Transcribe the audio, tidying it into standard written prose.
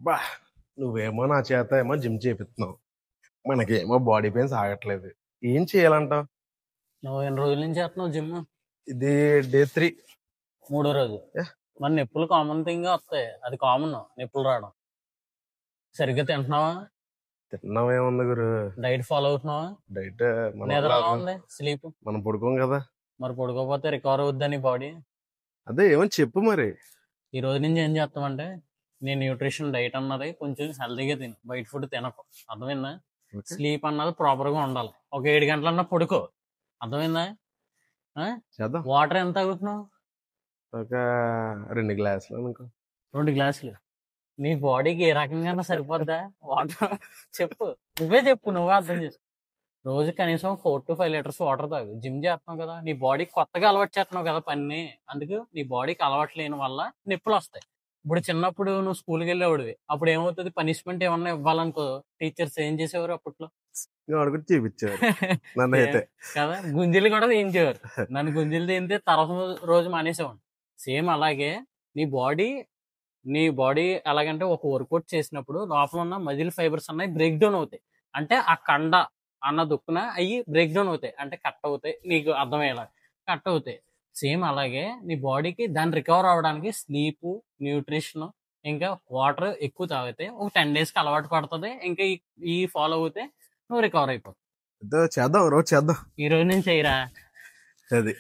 బా నువ్వేమో నా చేత ఏమో జిమ్ చేపిస్తున్నావు, మనకేమో బాడీ పెయిన్స్ ఆగట్లేదు. ఏం చేయాలంటావు? నువ్వు ఎన్ని రోజుల నుంచి చేస్తున్నావు జిమ్? ఇది డే 3. 3వ రోజు. ఏ? మరి నొప్పులు కామన్ థింగ్ వస్తాయి, అది కామన్ నొప్పులు రావడం. సరిగ్గా తింటున్నావా? తిన్నామేముంది గురు, డైట్ ఫాలో అవుతున్నావా? డైట్ నిద్ర ఎలా ఉంది? స్లీప్? మనం పడుకోం కదా. మరి పడుకోకపోతే రికవర్ అవుద్దని బాడీ. అదే ఏమని చెప్పు మరి. ఈ రోజు నుంచి ఏం చేస్తామంటే, నేను న్యూట్రిషన్ డైట్ అన్నది కొంచెం హెల్తీగా తిను, బయట ఫుడ్ తినకు, అర్థమైందా? స్లీప్ అన్నది ప్రాపర్ గా ఉండాలి, ఒక 7 గంటలన్నా పడుకో, అర్థమైందా? చేద్దాం. వాటర్ ఎంత తాగుతున్నావు? ఒక 2 గ్లాసులు అనుకో. 2 గ్లాసులు? నీ బాడీకి ఏ రకంగా సరిపోద్దా వాటర్? చెప్పు, నువ్వే చెప్పు, నువ్వే అర్థం చేసుకో. రోజు కనీసం 4 to 5 లీటర్స్ వాటర్ తాగు. జిమ్ చేస్తున్నావు కదా, నీ బాడీకి కొత్తగా అలవాటు చేస్తున్నావు కదా పని, అందుకు నీ బాడీకి అలవాటు లేని వల్ల నొప్పులు వస్తాయి. ఇప్పుడు చిన్నప్పుడు నువ్వు స్కూల్కి వెళ్ళేవాడివి, అప్పుడు ఏమవుతుంది, పనిష్మెంట్ ఏమన్నా ఇవ్వాలనుకో, టీచర్స్ ఏం చేసేవారు అప్పట్లో? అడుగుతూ చూపించారు నన్ను అయితే కదా, గుంజీలు కూడా తీయించేవారు. నన్ను గుంజీలు తీయింతే తర్వాత రోజు మానేసేవాడు. సేమ్ అలాగే నీ బాడీ ఎలాగంటే, ఒక వర్కౌట్ చేసినప్పుడు లోపల ఉన్న మజిల్ ఫైబర్స్ అన్నవి బ్రేక్ డౌన్ అవుతాయి. అంటే ఆ కండ అన్న దుక్కున అవి బ్రేక్ డౌన్ అవుతాయి, అంటే కట్ అవుతాయి. నీకు అర్థమయ్యేలా కట్ అవుతాయి. సేమ్ అలాగే నీ బాడీకి దాన్ని రికవర్ అవ్వడానికి స్లీప్, న్యూట్రిషన్, ఇంకా వాటర్ ఎక్కువ తాగితే ఒక 10 days కి అలవాటు పడుతుంది. ఇంకా ఈ ఫాలో అవుతే నువ్వు రికవర్ అయిపోతావు. చేద్దాం, రోజు చేద్దాం. ఈ రోజు నుంచి చేయరా. అది